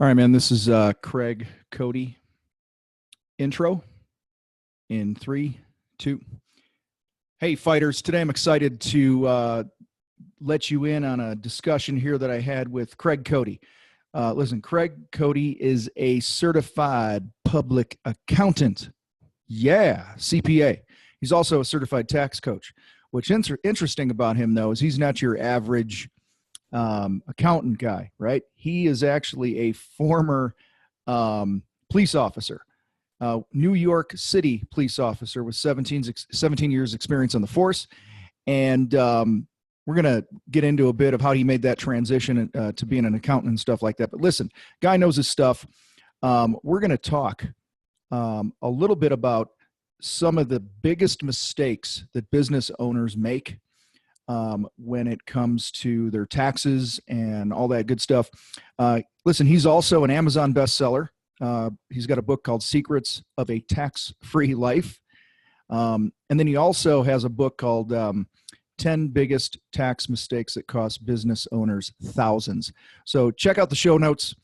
All right, man. This is Craig Cody intro in 3, 2. Hey, fighters. Today I'm excited to let you in on a discussion here that I had with Craig Cody. Listen, Craig Cody is a certified public accountant. Yeah, CPA. He's also a certified tax coach. What's interesting about him, though, is he's not your average accountant guy, right? He is actually a former police officer, New York City police officer with 17 years experience on the force. And we're going to get into a bit of how he made that transition to being an accountant and stuff like that. But listen, guy knows his stuff. We're going to talk a little bit about some of the biggest mistakes that business owners make when it comes to their taxes and all that good stuff. Listen, he's also an Amazon bestseller. He's got a book called Secrets of a Tax-Free Life. And then he also has a book called 10 Biggest Tax Mistakes That Cost Business Owners Thousands. So check out the show notes.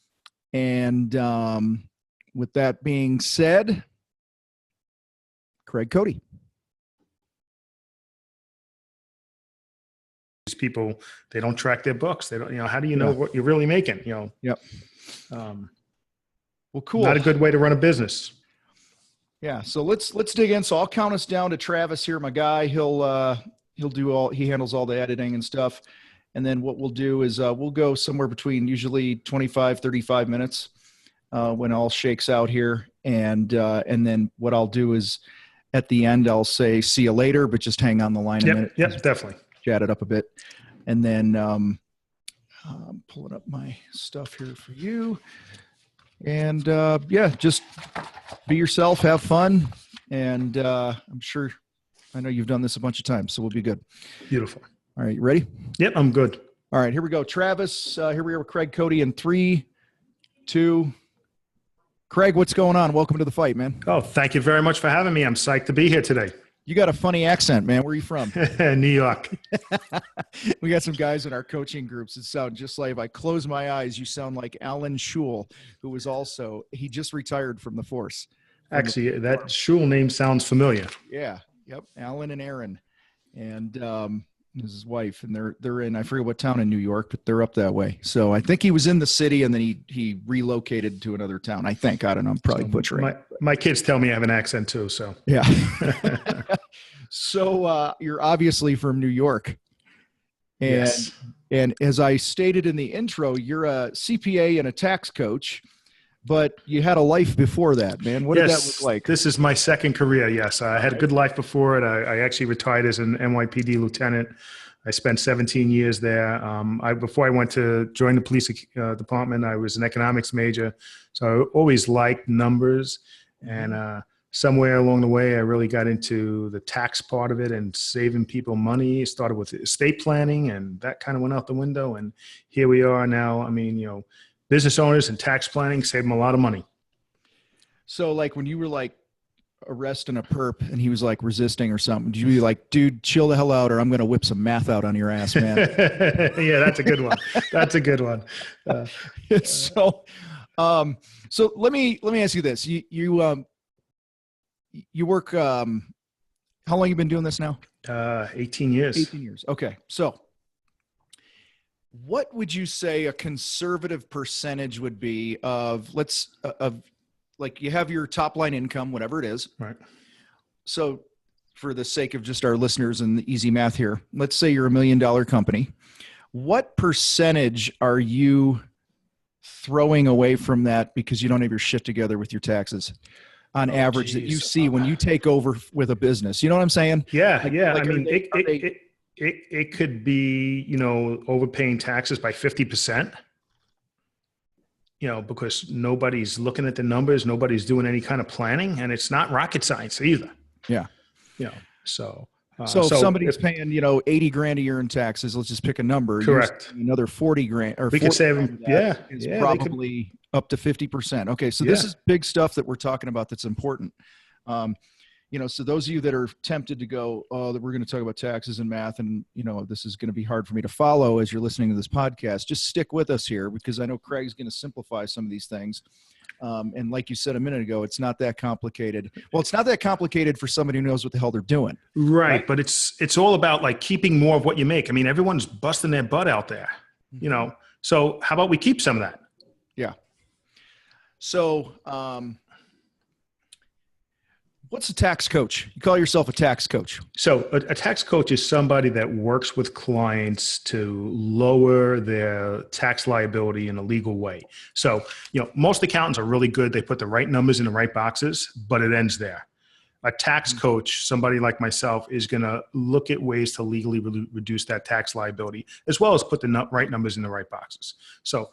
And with that being said, Craig Cody. People, they don't track their books. They don't, how do you know what you're really making? Yep. Well, cool. Not a good way to run a business. Yeah. So let's dig in. So I'll count us down to Travis here, my guy. He handles all the editing and stuff. And then what we'll do is we'll go somewhere between usually 25, 35 minutes when all shakes out here. And then what I'll do is at the end, I'll say, see you later, but just hang on the line a minute. Yep, definitely. Chat it up a bit. And then I'm pulling up my stuff here for you. And just be yourself, have fun. And I know you've done this a bunch of times, so we'll be good. Beautiful. All right, you ready? Yep, I'm good. All right, here we go. Travis, here we are with Craig Cody in 3, 2. Craig, what's going on? Welcome to the fight, man. Oh, thank you very much for having me. I'm psyched to be here today. You got a funny accent, man. Where are you from? New York. We got some guys in our coaching groups that sound just like, if I close my eyes, you sound like Alan Schul, who was he just retired from the force. Actually, that Schul name sounds familiar. Yeah. Yep. Alan and Aaron. And his wife. And they're in, I forget what town in New York, but they're up that way. So I think he was in the city and then he relocated to another town. I think. I don't know. I'm probably butchering. My kids tell me I have an accent too. So yeah. So you're obviously from New York. And, yes. And as I stated in the intro, you're a CPA and a tax coach, but you had a life before that, man. What did that look like? This is my second career. Yes. I had a good life before it. I actually retired as an NYPD lieutenant. I spent 17 years there. Before I went to join the police department, I was an economics major. So I always liked numbers. And somewhere along the way, I really got into the tax part of it and saving people money. It started with estate planning, and that kind of went out the window. And here we are now. I mean, business owners and tax planning save them a lot of money. So like when you were like arresting a perp and he was like resisting or something, did you be like, dude, chill the hell out or I'm going to whip some math out on your ass, man? Yeah, that's a good one. That's a good one. So let me ask you this. You work, how long you been doing this now? 18 years. 18 years. Okay. So what would you say a conservative percentage would be of like you have your top line income, whatever it is. Right. So for the sake of just our listeners and the easy math here, let's say you're $1 million company. What percentage are you throwing away from that because you don't have your shit together with your taxes on average that you see when you take over with a business? You know what I'm saying? Yeah. I mean, it could be, overpaying taxes by 50%, because nobody's looking at the numbers, nobody's doing any kind of planning, and it's not rocket science either. Yeah. So if somebody's paying, 80 grand a year in taxes, let's just pick a number. Correct. Another 40 grand or we could save them. Is probably up to 50%. Okay. So this is big stuff that we're talking about. That's important. so those of you that are tempted to go, oh, that we're going to talk about taxes and math, and this is going to be hard for me to follow as you're listening to this podcast, just stick with us here, because I know Craig's going to simplify some of these things. And like you said a minute ago, it's not that complicated. Well, it's not that complicated for somebody who knows what the hell they're doing. Right. But it's all about like keeping more of what you make. I mean, everyone's busting their butt out there, so how about we keep some of that? Yeah. So, what's a tax coach? You call yourself a tax coach. So a tax coach is somebody that works with clients to lower their tax liability in a legal way. So, most accountants are really good. They put the right numbers in the right boxes, but it ends there. A tax coach, somebody like myself, is going to look at ways to legally reduce that tax liability, as well as put the right numbers in the right boxes. So,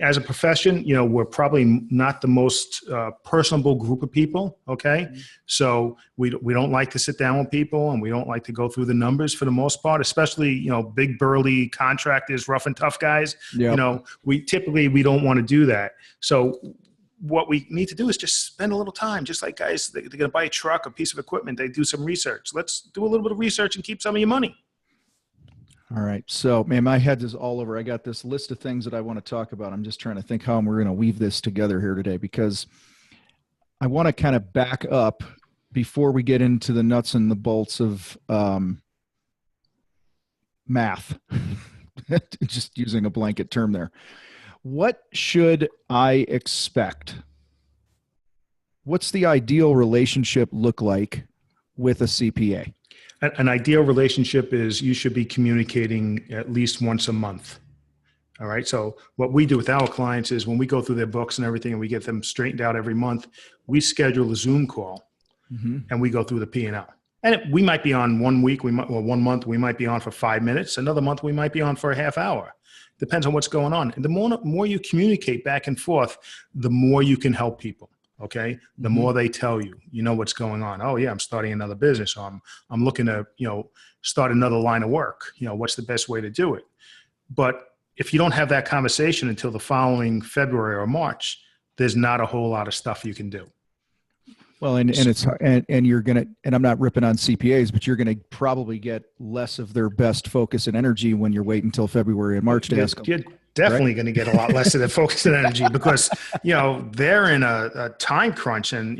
as a profession, we're probably not the most personable group of people. Okay. Mm-hmm. So we don't like to sit down with people, and we don't like to go through the numbers for the most part, especially, big burly contractors, rough and tough guys. Yep. We don't want to do that. So what we need to do is just spend a little time, just like guys, they're going to buy a truck, a piece of equipment, they do some research. Let's do a little bit of research and keep some of your money. All right. So, man, my head is all over. I got this list of things that I want to talk about. I'm just trying to think how we're going to weave this together here today, because I want to kind of back up before we get into the nuts and the bolts of math, just using a blanket term there. What should I expect? What's the ideal relationship look like with a CPA? An ideal relationship is you should be communicating at least once a month. All right. So what we do with our clients is when we go through their books and everything and we get them straightened out every month, we schedule a Zoom call and we go through the P&L. And we might be on 1 week, 1 month, we might be on for 5 minutes. Another month, we might be on for a half hour. Depends on what's going on. And the more you communicate back and forth, the more you can help people. Okay. The more they tell you, what's going on. Oh yeah, I'm starting another business. Or I'm looking to, start another line of work. What's the best way to do it? But if you don't have that conversation until the following February or March, there's not a whole lot of stuff you can do. Well, and you're going to, and I'm not ripping on CPAs, but you're going to probably get less of their best focus and energy when you're waiting until February and March to ask them. You're definitely going to get a lot less of their focus and energy because, they're in a time crunch and,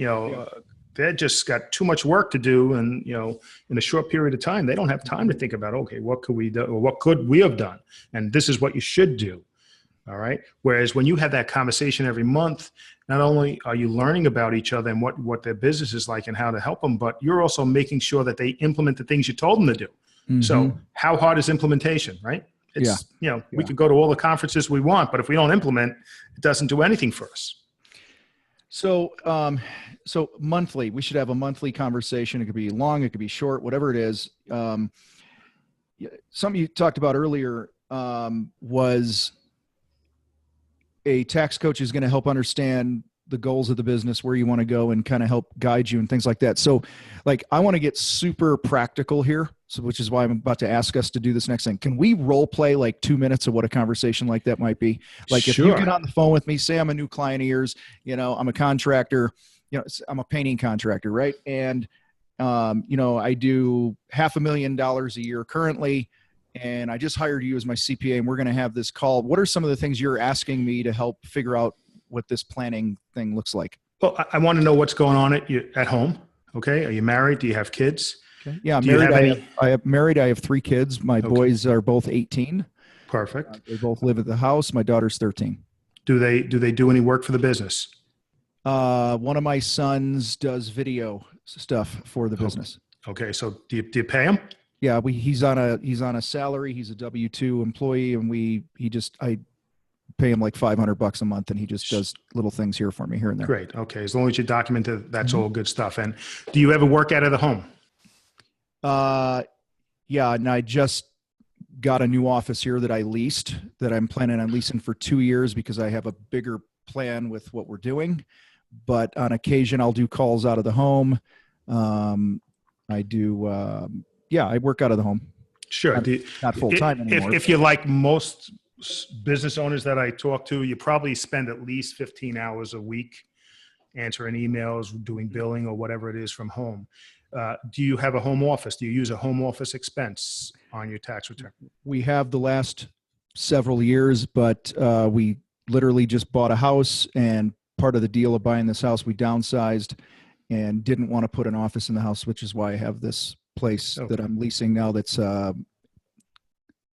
they just got too much work to do. And, in a short period of time, they don't have time to think about, okay, what could we do? Or what could we have done? And this is what you should do. All right. Whereas when you have that conversation every month, not only are you learning about each other and what their business is like and how to help them, but you're also making sure that they implement the things you told them to do. Mm-hmm. So how hard is implementation, right? It's, we could go to all the conferences we want, but if we don't implement, it doesn't do anything for us. So, so monthly, we should have a monthly conversation. It could be long, it could be short, whatever it is. Something you talked about earlier was a tax coach is going to help understand the goals of the business, where you want to go, and kind of help guide you and things like that. So like, I want to get super practical here. So, which is why I'm about to ask us to do this next thing. Can we role play like 2 minutes of what a conversation like that might be? Like if you get on the phone with me, say I'm a new client of yours, I'm a contractor, I'm a painting contractor, right? And, I do $500,000 a year currently, and I just hired you as my CPA, and we're going to have this call. What are some of the things you're asking me to help figure out what this planning thing looks like? Well, I want to know what's going on at home. Okay. Are you married? Do you have kids? Okay. Yeah, I'm married. I have married. I have 3 kids. My boys are both 18. Perfect. They both live at the house. My daughter's 13. Do they do any work for the business? One of my sons does video stuff for the business. Okay. So do you pay him? Yeah, he's on a salary. He's a W-2 employee, and I pay him like $500 a month, and he just does little things here for me here and there. Great. Okay. As long as you document it, that's all good stuff. And do you ever work out of the home? Yeah. And I just got a new office here that I leased, that I'm planning on leasing for 2 years because I have a bigger plan with what we're doing. But on occasion, I'll do calls out of the home. I do, I work out of the home. Sure. Not full time anymore. If you're like most business owners that I talk to, you probably spend at least 15 hours a week answering emails, doing billing, or whatever it is from home. Do you have a home office? Do you use a home office expense on your tax return? We have the last several years, but we literally just bought a house, and part of the deal of buying this house, we downsized and didn't want to put an office in the house, which is why I have this place that I'm leasing now that's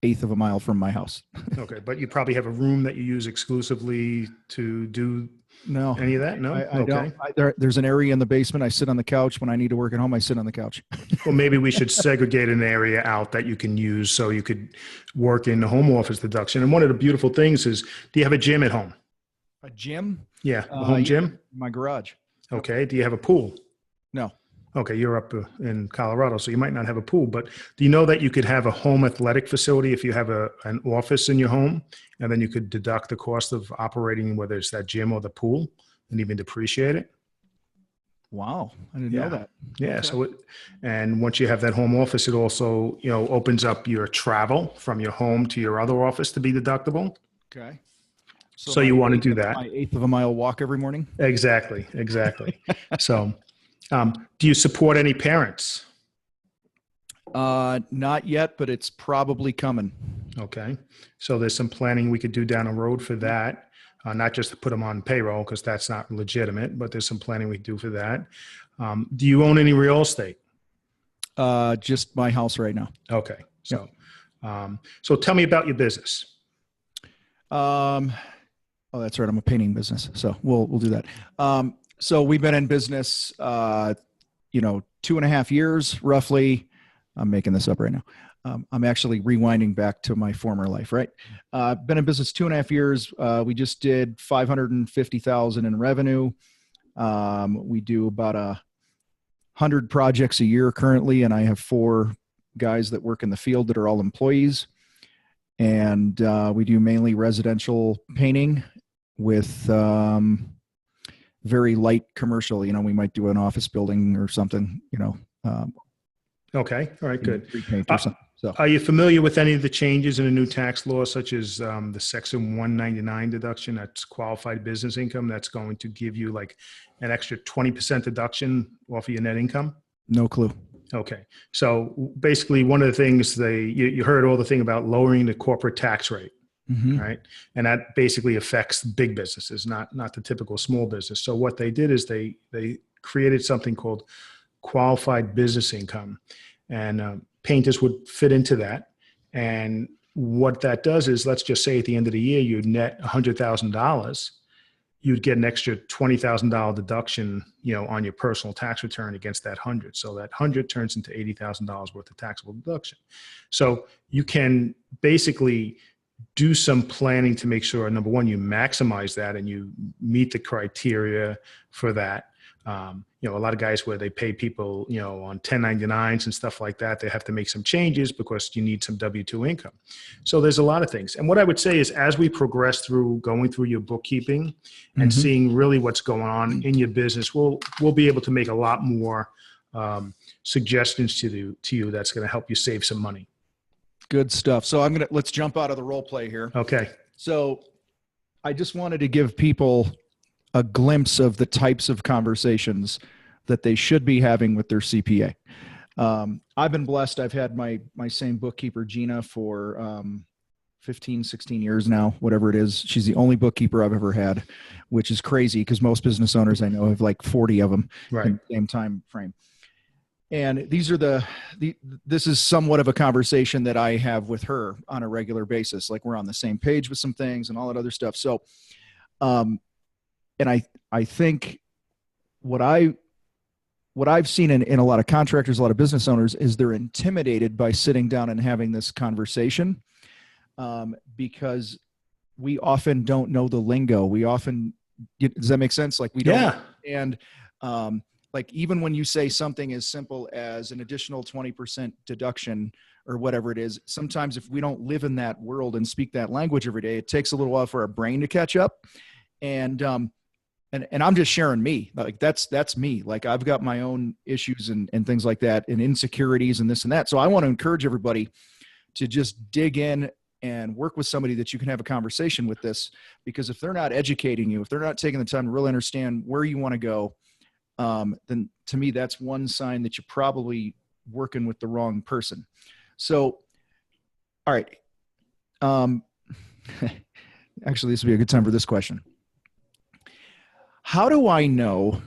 eighth of a mile from my house. Okay, but you probably have a room that you use exclusively to do any of that? No? I don't. There's an area in the basement. I sit on the couch. When I need to work at home, I sit on the couch. Well, maybe we should segregate an area out that you can use so you could work in the home office deduction. And one of the beautiful things is, do you have a gym at home? A gym? Yeah, a home gym? My garage. Okay. Do you have a pool? No. Okay, you're up in Colorado, so you might not have a pool, but do you know that you could have a home athletic facility if you have an office in your home, and then you could deduct the cost of operating, whether it's that gym or the pool, and even depreciate it? Wow, I didn't know that. Yeah. Okay. So, and once you have that home office, it also, opens up your travel from your home to your other office to be deductible. Okay. So you want to do that. My eighth of a mile walk every morning? Exactly. So, do you support any parents? Not yet, but it's probably coming. Okay. So there's some planning we could do down the road for that. Not just to put them on payroll, because that's not legitimate, but there's some planning we do for that. Do you own any real estate? Just my house right now. Okay. So, so tell me about your business. Oh, that's right. I'm a painting business. So we'll do that. So we've been in business, 2.5 years, roughly. I'm making this up right now. I'm actually rewinding back to my former life, right? Been in business 2.5 years. We just did 550,000 in revenue. We do about 100 projects a year currently, and I have 4 guys that work in the field that are all employees. And we do mainly residential painting with very light commercial. We might do an office building or something, Okay. All right, good. Repaint or something. So, are you familiar with any of the changes in the new tax law, such as the Section 199 deduction? That's qualified business income. That's going to give you like an extra 20% deduction off of your net income? No clue. Okay. So basically one of the things you heard all the thing about lowering the corporate tax rate, right? And that basically affects big businesses, not the typical small business. So what they did is they created something called qualified business income, and painters would fit into that. And what that does is, let's just say at the end of the year, you net $100,000, you'd get an extra $20,000 deduction, on your personal tax return against that 100. So that 100 turns into $80,000 worth of taxable deduction. So you can basically do some planning to make sure, number one, you maximize that and you meet the criteria for that. A lot of guys where they pay people, on 1099s and stuff like that, they have to make some changes because you need some W-2 income. So there's a lot of things. And what I would say is, as we progress through going through your bookkeeping and seeing really what's going on in your business, we'll be able to make a lot more suggestions to you that's going to help you save some money. Good stuff. So let's jump out of the role play here. Okay. So I just wanted to give people a glimpse of the types of conversations that they should be having with their CPA. I've been blessed. I've had my same bookkeeper, Gina, for 15, 16 years now, whatever it is. She's the only bookkeeper I've ever had, which is crazy because most business owners I know have like 40 of them in the same time frame. And these are this is somewhat of a conversation that I have with her on a regular basis. Like, we're on the same page with some things and all that other stuff. So, and I think what I've seen in a lot of contractors, a lot of business owners, is they're intimidated by sitting down and having this conversation, because we often don't know the lingo. Does that make sense? Like, we don't. Yeah. And like, even when you say something as simple as an additional 20% deduction or whatever it is, sometimes if we don't live in that world and speak that language every day, it takes a little while for our brain to catch up. And I'm just sharing me, like that's me. Like, I've got my own issues and things like that, and insecurities and this and that. So I want to encourage everybody to just dig in and work with somebody that you can have a conversation with this, because if they're not educating you, if they're not taking the time to really understand where you want to go, then to me, that's one sign that you're probably working with the wrong person. So, all right. Actually, this would be a good time for this question. How do I know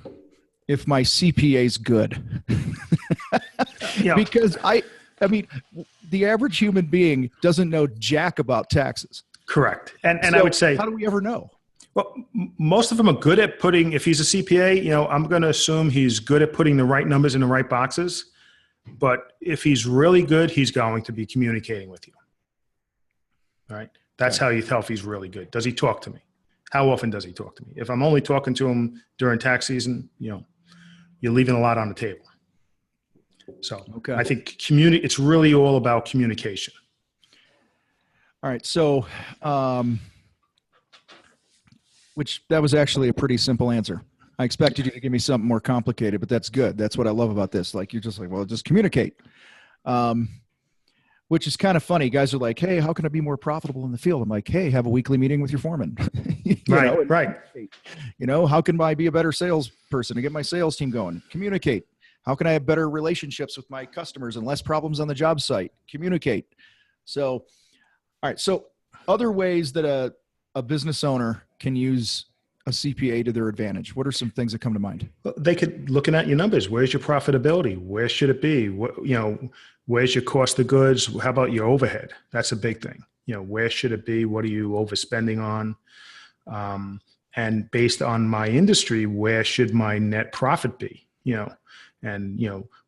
if my CPA is good? Yeah. Because I mean, the average human being doesn't know jack about taxes. Correct. And So I would say, how do we ever know? well, most of them are good at putting, if he's a CPA, I'm going to assume he's good at putting the right numbers in the right boxes. But if he's really good, he's going to be communicating with you. All right. That's how you tell if he's really good. Does he talk to me? How often does he talk to me? If I'm only talking to him during tax season, you're leaving a lot on the table. So I think it's really all about communication. All right. So, which that was actually a pretty simple answer. I expected you to give me something more complicated, but that's good. That's what I love about this. Like, you're just like, well, just communicate. Which is kind of funny. Guys are like, hey, how can I be more profitable in the field? I'm like, hey, have a weekly meeting with your foreman. Right. How can I be a better salesperson to get my sales team going? Communicate. How can I have better relationships with my customers and less problems on the job site? Communicate. So, all right. So other ways that a business owner can use a CPA to their advantage. What are some things that come to mind? They could looking at your numbers. Where's your profitability? Where should it be? Where's your cost of goods? How about your overhead? That's a big thing. Where should it be? What are you overspending on? And based on my industry, where should my net profit be?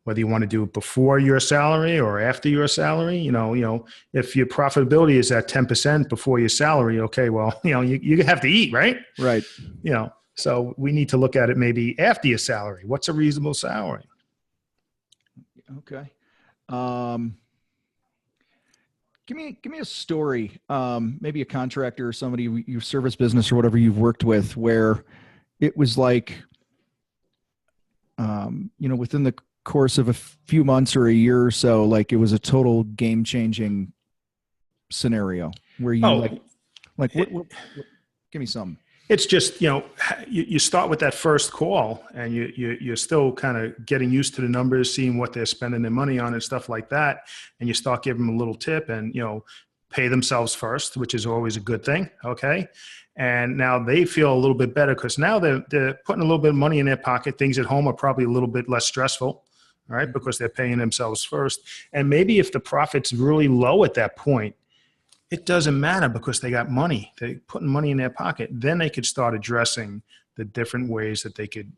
Whether you want to do it before your salary or after your salary, if your profitability is at 10% before your salary, okay, well, you have to eat, right? Right. So we need to look at it maybe after your salary. What's a reasonable salary? Okay. Give me a story, maybe a contractor or somebody, your service business or whatever you've worked with, where it was like, within the course of a few months or a year or so, like it was a total game-changing scenario where you what, give me some. It's just, you start with that first call and you're still kind of getting used to the numbers, seeing what they're spending their money on and stuff like that. And you start giving them a little tip and, pay themselves first, which is always a good thing. Okay. And now they feel a little bit better because now they're putting a little bit of money in their pocket. Things at home are probably a little bit less stressful, right? Because they're paying themselves first. And maybe if the profit's really low at that point, it doesn't matter because they got money. They're putting money in their pocket. Then they could start addressing the different ways that they could,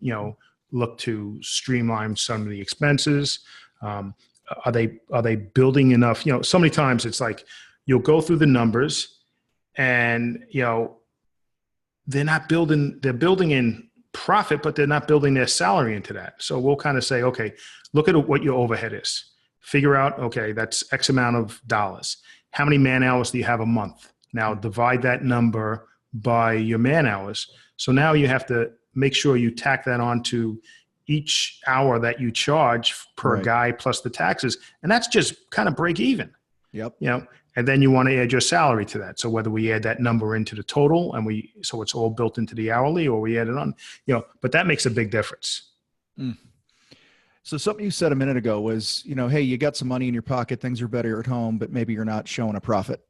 look to streamline some of the expenses. Are they building enough? So many times it's like you'll go through the numbers and, they're building in profit, but they're not building their salary into that. So we'll kind of say, okay, look at what your overhead is. Figure out, okay, that's X amount of dollars. How many man hours do you have a month? Now divide that number by your man hours. So now you have to make sure you tack that onto each hour that you charge per guy plus the taxes. And that's just kind of break even. Yep. And then you want to add your salary to that. So whether we add that number into the total so it's all built into the hourly, or we add it on, but that makes a big difference. Mm. So something you said a minute ago was, hey, you got some money in your pocket, things are better at home, but maybe you're not showing a profit,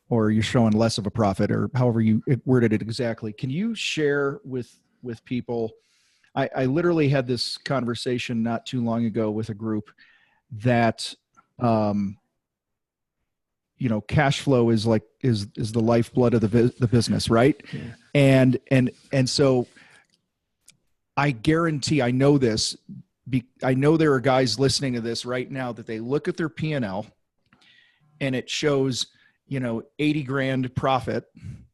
or you're showing less of a profit, or however you worded it exactly. Can you share with people? I literally had this conversation not too long ago with a group that, cash flow is the lifeblood of the business, right? Yeah. And so I guarantee, I know this. I know there are guys listening to this right now that they look at their P&L and it shows, 80 grand profit,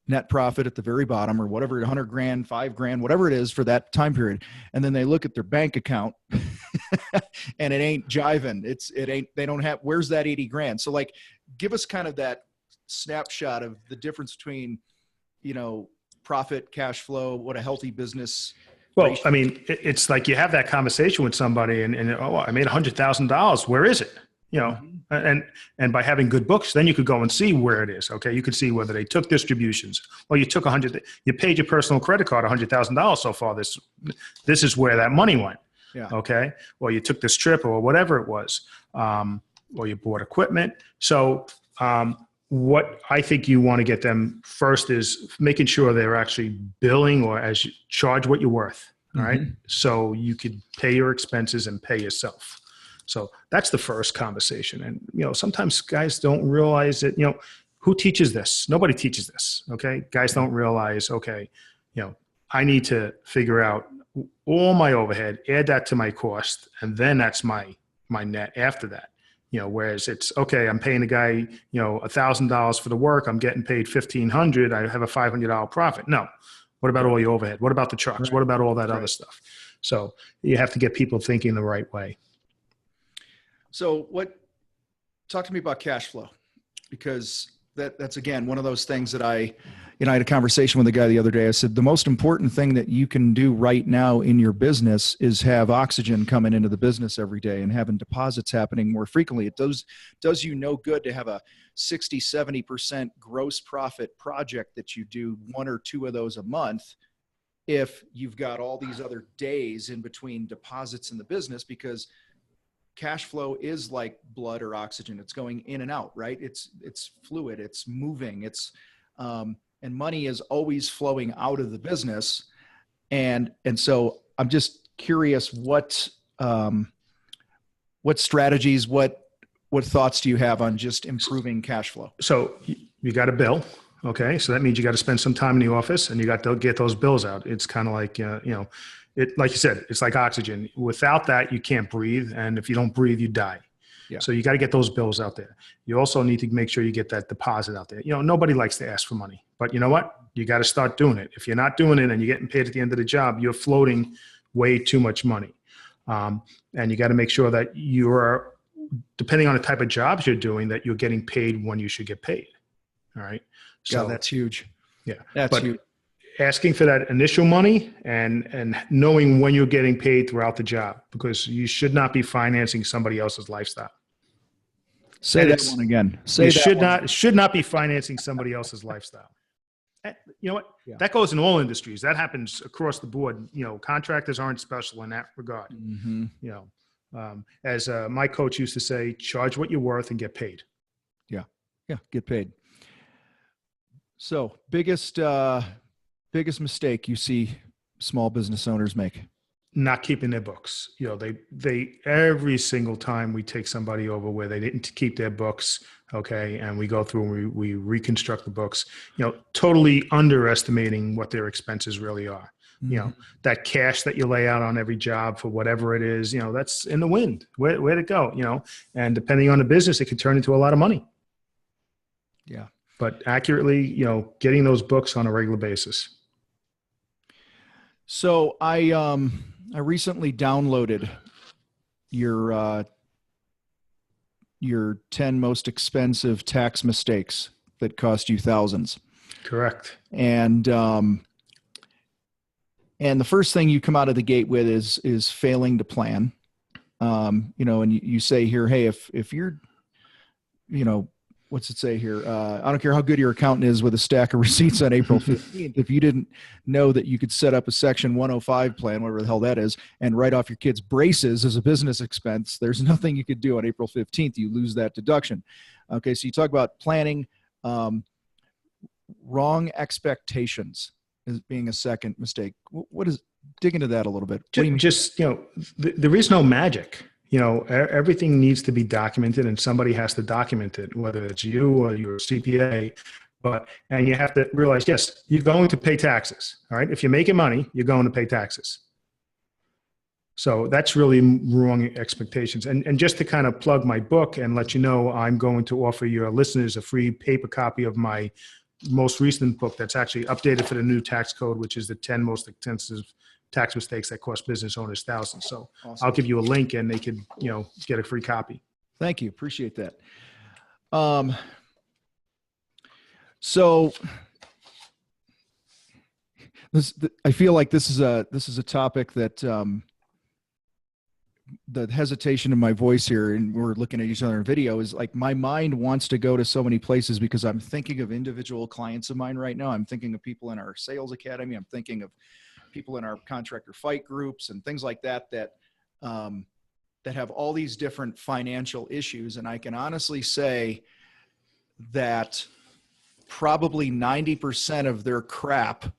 net profit at the very bottom, or whatever, 100 grand, 5 grand, whatever it is for that time period. And then they look at their bank account and it ain't jiving. They don't have, where's that 80 grand? So give us kind of that snapshot of the difference between, profit, cash flow, what a healthy business. Well, I mean, it's like you have that conversation with somebody and I made $100,000. Where is it? You know, and by having good books, then you could go and see where it is. Okay, you could see whether they took distributions. Well, you took you paid your personal credit card $100,000 so far. This is where that money went. Yeah. Okay. Or you took this trip or whatever it was, or you bought equipment. So what I think you want to get them first is making sure they're actually billing or as you charge what you're worth. All right. So you could pay your expenses and pay yourself. So that's the first conversation. And, you know, sometimes guys don't realize that, you know, who teaches this? Nobody teaches this. Okay. Guys don't realize, okay, you know, I need to figure out all my overhead, add that to my cost, and then that's my net after that. You know, whereas it's okay, I'm paying the guy, you know, $1,000 for the work, I'm getting paid $1,500, I have a $500 profit. No. What about all your overhead? What about the trucks? What about all that other stuff? So you have to get people thinking the right way. So talk to me about cash flow, because that's again, one of those things that I had a conversation with a guy the other day. I said, the most important thing that you can do right now in your business is have oxygen coming into the business every day and having deposits happening more frequently. It does you no good to have a 60, 70% gross profit project that you do one or two of those a month if you've got all these other days in between deposits in the business, because cash flow is like blood or oxygen. It's going in and out, right? It's fluid, it's moving, and money is always flowing out of the business. And so I'm just curious, what strategies, what thoughts do you have on just improving cash flow? So you got a bill. Okay. So that means you got to spend some time in the office and you got to get those bills out. It's kind of like, you know, like you said, it's like oxygen. Without that, you can't breathe. And if you don't breathe, you die. Yeah. So you got to get those bills out there. You also need to make sure you get that deposit out there. You know, nobody likes to ask for money, but you know what? You got to start doing it. If you're not doing it and you're getting paid at the end of the job, you're floating way too much money. And you got to make sure that you're, depending on the type of jobs you're doing, that you're getting paid when you should get paid. All right. So God, that's huge. Yeah. That's huge. Asking for that initial money and knowing when you're getting paid throughout the job, because you should not be financing somebody else's lifestyle. Say that one again. Should not be financing somebody else's lifestyle. You know what? Yeah. That goes in all industries. That happens across the board. You know, contractors aren't special in that regard. You know, as my coach used to say, charge what you're worth and get paid. Yeah. Yeah. Get paid. So biggest mistake you see small business owners make? Not keeping their books. You know, they every single time we take somebody over where they didn't keep their books, okay, and we go through and we reconstruct the books, you know, totally underestimating what their expenses really are. You know, that cash that you lay out on every job for whatever it is, you know, that's in the wind. Where'd it go? You know, and depending on the business, it could turn into a lot of money. Yeah. But accurately, you know, getting those books on a regular basis. So I recently downloaded your 10 most expensive tax mistakes that cost you thousands. Correct. And the first thing you come out of the gate with is failing to plan. You know, and you say here, hey, if you're, you know, what's it say here? I don't care how good your accountant is with a stack of receipts on April 15th. If you didn't know that you could set up a Section 105 plan, whatever the hell that is, and write off your kids' braces as a business expense, there's nothing you could do on April 15th. You lose that deduction. Okay, so you talk about planning, wrong expectations as being a second mistake. What is, dig into that a little bit. Just, you know, there is no magic. You know, everything needs to be documented and somebody has to document it, whether it's you or your CPA, and you have to realize, yes, you're going to pay taxes. All right. If you're making money, you're going to pay taxes. So that's really wrong expectations. And just to kind of plug my book and let you know, I'm going to offer your listeners a free paper copy of my most recent book that's actually updated for the new tax code, which is the 10 most extensive tax mistakes that cost business owners thousands. So awesome. I'll give you a link and they could, you know, get a free copy. Thank you. Appreciate that. So I feel like this is a topic that the hesitation in my voice here, and we're looking at each other in video, is like my mind wants to go to so many places because I'm thinking of individual clients of mine right now. I'm thinking of people in our sales academy. I'm thinking of people in our contractor fight groups and things like that, that have all these different financial issues. And I can honestly say that probably 90% of their crap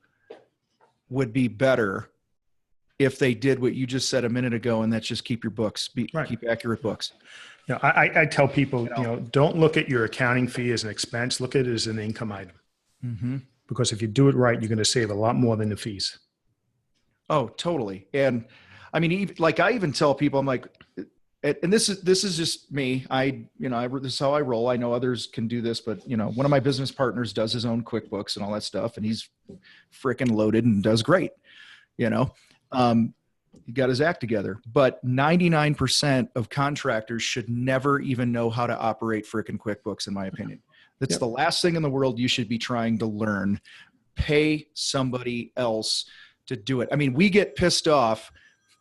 would be better if they did what you just said a minute ago, and that's just keep your books, keep accurate books. I tell people, don't look at your accounting fee as an expense. Look at it as an income item. Mm-hmm. Because if you do it right, you're going to save a lot more than the fees. Oh, totally. And I mean, I even tell people, I'm like, and this is just me. This is how I roll. I know others can do this, but one of my business partners does his own QuickBooks and all that stuff, and he's freaking loaded and does great. He got his act together, but 99% of contractors should never even know how to operate freaking QuickBooks, in my opinion. That's the last thing in the world you should be trying to learn. Pay somebody else to do it. I mean, we get pissed off.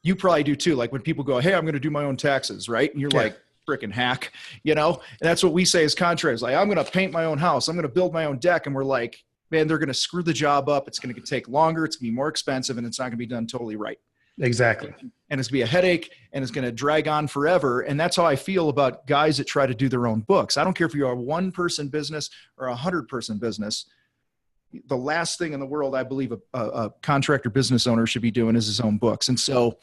You probably do too. Like when people go, hey, I'm going to do my own taxes, right? And you're like, freaking hack, and that's what we say as contractors. Like, I'm going to paint my own house. I'm going to build my own deck. And we're like, man, they're going to screw the job up. It's going to take longer. It's going to be more expensive, and it's not going to be done totally right. Exactly. And it's going to be a headache, and it's going to drag on forever. And that's how I feel about guys that try to do their own books. I don't care if you're a 1-person business or a 100-person business. The last thing in the world I believe a contractor business owner should be doing is his own books. And so,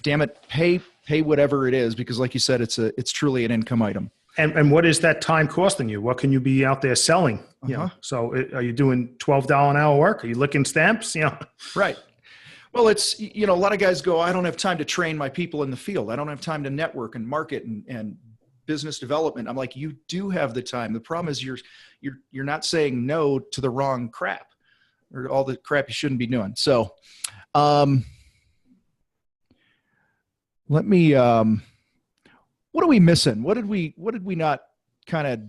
damn it, pay whatever it is, because like you said, it's truly an income item. And what is that time costing you? What can you be out there selling? So are you doing $12 an hour work? Are you licking stamps? Right. Well, it's, a lot of guys go, I don't have time to train my people in the field. I don't have time to network and market and business development. I'm like, you do have the time. The problem is you're not saying no to the wrong crap, or all the crap you shouldn't be doing. So, let me, what are we missing? What did we not kind of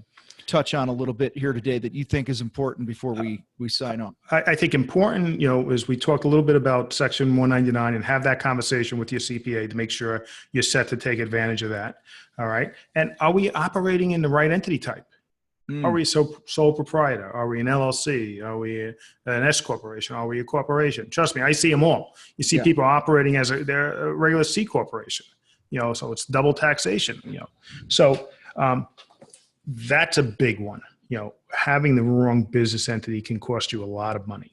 touch on a little bit here today that you think is important before we sign off? I think important, is we talked a little bit about Section 199 and have that conversation with your CPA to make sure you're set to take advantage of that. All right. And are we operating in the right entity type? Are we sole proprietor? Are we an LLC? Are we an S corporation? Are we a corporation? Trust me, I see them all. You see people operating as they're a regular C corporation, so it's double taxation, So that's a big one. Having the wrong business entity can cost you a lot of money.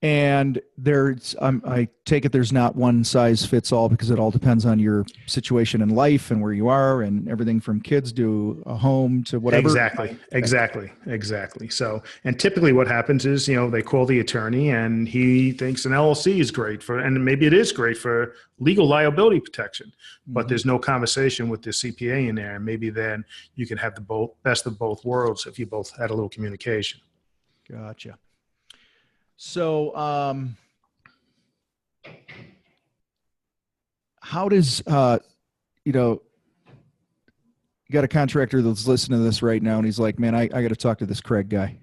And I take it there's not one size fits all, because it all depends on your situation in life and where you are, and everything from kids to a home to whatever. Exactly. So, and typically what happens is, they call the attorney and he thinks an LLC is great and maybe it is great for legal liability protection, but there's no conversation with the CPA in there. And maybe then you can have the best of both worlds if you both had a little communication. Gotcha. So, how does, you got a contractor that's listening to this right now, and he's like, man, I got to talk to this Craig guy.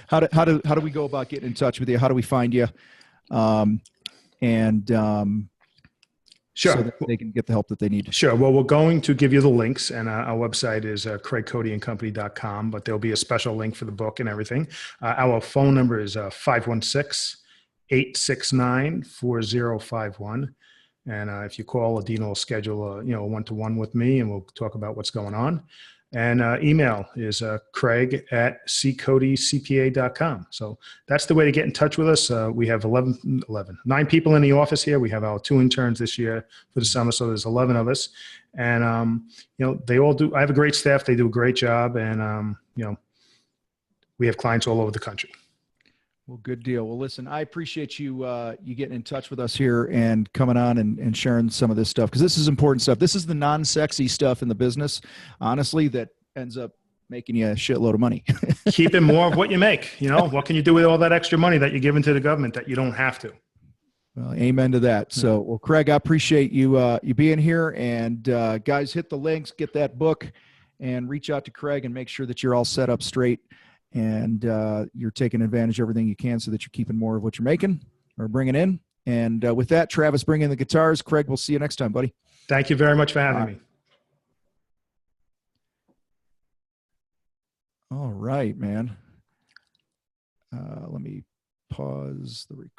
How do we go about getting in touch with you? How do we find you? Sure. So that they can get the help that they need. Sure. Well, we're going to give you the links, and our website is craigcodyandcompany.com, but there'll be a special link for the book and everything. Our phone number is 516-869-4051. And if you call, Adina will schedule a one-to-one with me, and we'll talk about what's going on. And email is craig@ccodycpa.com. So that's the way to get in touch with us. We have 9 people in the office here. We have our 2 interns this year for the summer, so there's 11 of us. And, they all do. I have a great staff. They do a great job. And, we have clients all over the country. Well, good deal. Well, listen, I appreciate you you getting in touch with us here and coming on and sharing some of this stuff, because this is important stuff. This is the non-sexy stuff in the business, honestly, that ends up making you a shitload of money. Keeping more of what you make. What can you do with all that extra money that you're giving to the government that you don't have to? Well, amen to that. So, well, Craig, I appreciate you being here. And guys, hit the links, get that book, and reach out to Craig and make sure that you're all set up straight. And you're taking advantage of everything you can so that you're keeping more of what you're making or bringing in. And with that, Travis, bring in the guitars. Craig, we'll see you next time, buddy. Thank you very much for having me. All right, man. Let me pause the record.